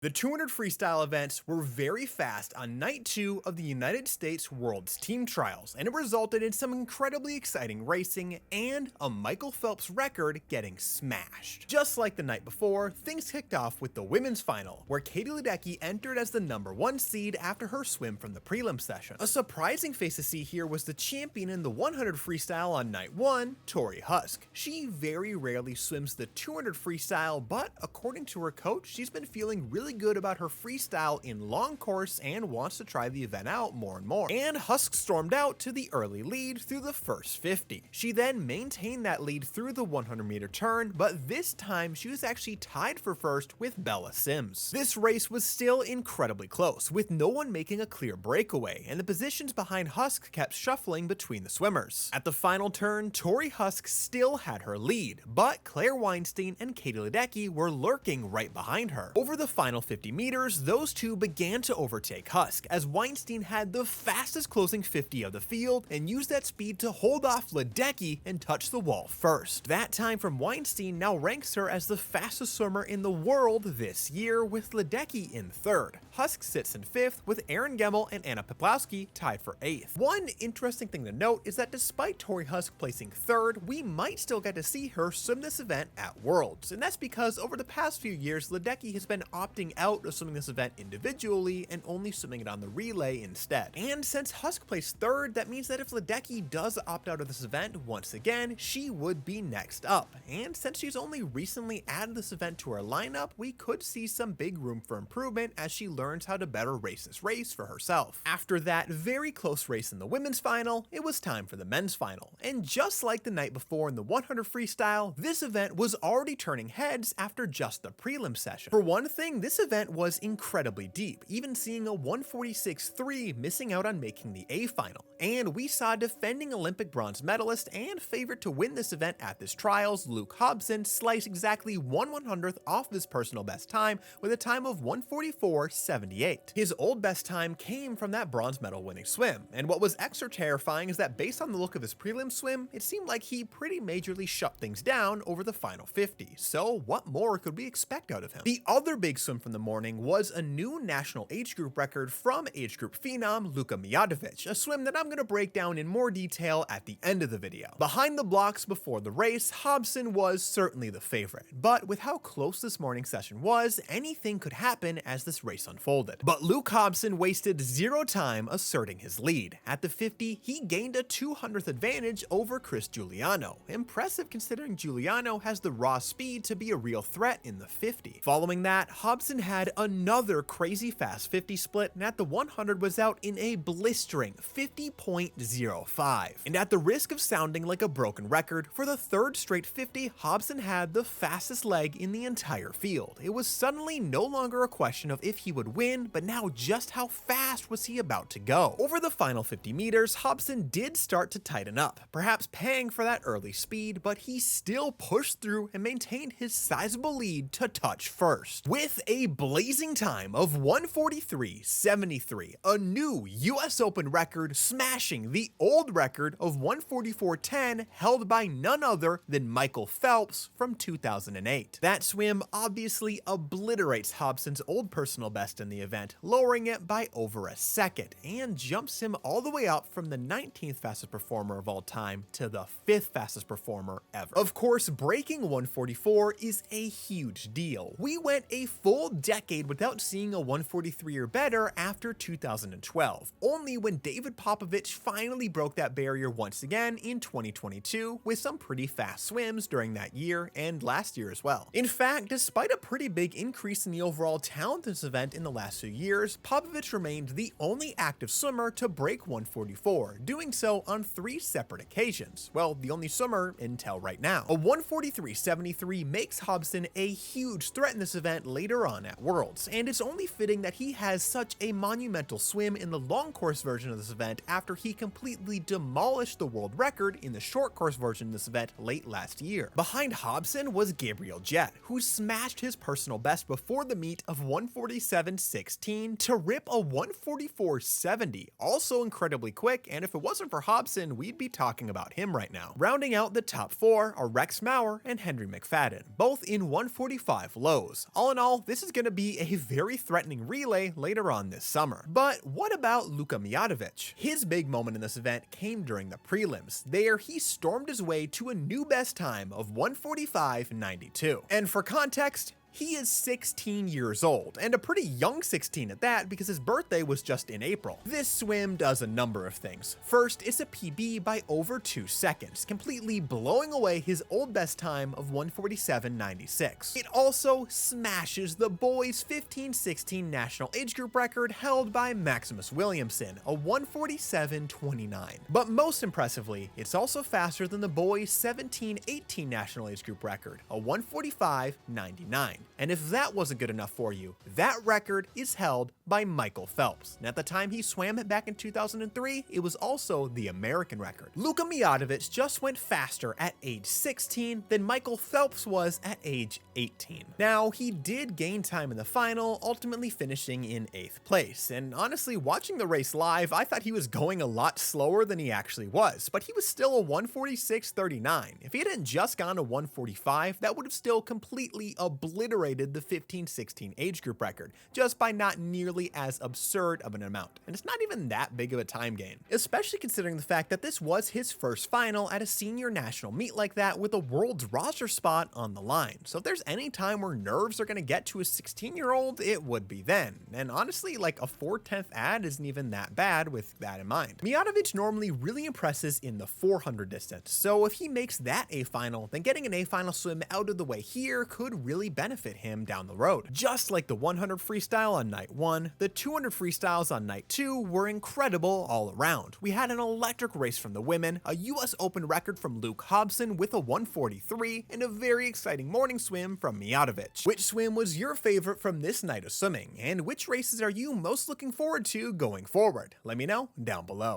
The 200 freestyle events were very fast on night 2 of the United States World's Team Trials, and it resulted in some incredibly exciting racing and a Michael Phelps record getting smashed. Just like the night before, things kicked off with the women's final, where Katie Ledecky entered as the #1 seed after her swim from the prelim session. A surprising face to see here was the champion in the 100 freestyle on night 1, Tori Husk. She very rarely swims the 200 freestyle, but according to her coach, she's been feeling really good about her freestyle in long course and wants to try the event out more and more. And Husk stormed out to the early lead through the first 50. She then maintained that lead through the 100-meter turn, but this time she was actually tied for first with Bella Sims. This race was still incredibly close, with no one making a clear breakaway, and the positions behind Husk kept shuffling between the swimmers. At the final turn, Tori Husk still had her lead, but Claire Weinstein and Katie Ledecky were lurking right behind her. Over the final 50 meters, those two began to overtake Husk, as Weinstein had the fastest closing 50 of the field and used that speed to hold off Ledecky and touch the wall first. That time from Weinstein now ranks her as the fastest swimmer in the world this year, with Ledecky in third. Husk sits in fifth, with Erin Gemmel and Anna Peplowski tied for eighth. One interesting thing to note is that despite Tori Husk placing third, we might still get to see her swim this event at Worlds, and that's because over the past few years, Ledecky has been opting out of swimming this event individually and only swimming it on the relay instead. And since Husk placed third, that means that if Ledecky does opt out of this event once again, she would be next up. And since she's only recently added this event to her lineup, we could see some big room for improvement as she learns how to better race this race for herself. After that very close race in the women's final, it was time for the men's final. And just like the night before in the 100 freestyle, this event was already turning heads after just the prelim session. For one thing, this event was incredibly deep, even seeing a 146.3 missing out on making the A final. And we saw defending Olympic bronze medalist and favorite to win this event at this trials, Luke Hobson, slice exactly 1/100th off his personal best time with a time of 144.78. His old best time came from that bronze medal winning swim, and what was extra terrifying is that based on the look of his prelim swim, it seemed like he pretty majorly shut things down over the final 50. So what more could we expect out of him? The other big swim from the morning was a new national age group record from age group phenom Luca Miatovich, a swim that I'm going to break down in more detail at the end of the video. Behind the blocks before the race, Hobson was certainly the favorite, but with how close this morning session was, anything could happen as this race unfolded. But Luke Hobson wasted zero time asserting his lead. At the 50, he gained a 200th advantage over Chris Giuliano. Impressive considering Giuliano has the raw speed to be a real threat in the 50. Following that, Hobson had another crazy fast 50 split, and at the 100 was out in a blistering 50.05. And at the risk of sounding like a broken record, for the third straight 50, Hobson had the fastest leg in the entire field. It was suddenly no longer a question of if he would win, but now just how fast was he about to go. Over the final 50 meters, Hobson did start to tighten up, perhaps paying for that early speed, but he still pushed through and maintained his sizable lead to touch first. With a blazing time of 143.73, a new US Open record, smashing the old record of 144.10 held by none other than Michael Phelps from 2008. That swim obviously obliterates Hobson's old personal best in the event, lowering it by over a second, and jumps him all the way up from the 19th fastest performer of all time to the 5th fastest performer ever. Of course, breaking 144 is a huge deal. We went a full decade without seeing a 143 or better after 2012, only when David Popovich finally broke that barrier once again in 2022 with some pretty fast swims during that year and last year as well. In fact, despite a pretty big increase in the overall talent in this event in the last few years, Popovich remained the only active swimmer to break 144, doing so on 3 separate occasions. Well, the only swimmer until right now. A 143.73 makes Hobson a huge threat in this event later on at Worlds, and it's only fitting that he has such a monumental swim in the long course version of this event after he completely demolished the world record in the short course version of this event late last year. Behind Hobson was Gabriel Jett, who smashed his personal best before the meet of 147.16 to rip a 144.70, also incredibly quick, and if it wasn't for Hobson, we'd be talking about him right now. Rounding out the top 4 are Rex Maurer and Henry McFadden, both in 145 lows. All in all, this is is going to be a very threatening relay later on this summer. But what about Luca Miatovich? His big moment in this event came during the prelims. There, he stormed his way to a new best time of 1:45.92. And for context, he is 16 years old, and a pretty young 16 at that because his birthday was just in April. This swim does a number of things. First, it's a PB by over 2 seconds, completely blowing away his old best time of 1:47.96. It also smashes the boys' 15-16 national age group record held by Maximus Williamson, a 1:47.29. But most impressively, it's also faster than the boys' 17-18 national age group record, a 1:45.99. And if that wasn't good enough for you, that record is held by Michael Phelps. And at the time he swam it back in 2003, it was also the American record. Luca Miatovich just went faster at age 16 than Michael Phelps was at age 18. Now, he did gain time in the final, ultimately finishing in 8th place. And honestly, watching the race live, I thought he was going a lot slower than he actually was, but he was still a 1:46.39. If he hadn't just gone to 1:45, that would have still completely obliterated the 15-16 age group record, just by not nearly as absurd of an amount. And it's not even that big of a time gain, especially considering the fact that this was his first final at a senior national meet like that with a world's roster spot on the line. So if there's any time where nerves are going to get to a 16-year-old, it would be then. And honestly, like a 4/10 ad isn't even that bad with that in mind. Miatovich normally really impresses in the 400 distance, so if he makes that a final, then getting an A final swim out of the way here could really benefit him down the road. Just like the 100 freestyle on night 1, the 200 freestyles on night 2 were incredible all around. We had an electric race from the women, a US Open record from Luke Hobson with a 1:43, and a very exciting morning swim from Miatovich. Which swim was your favorite from this night of swimming, and which races are you most looking forward to going forward? Let me know down below.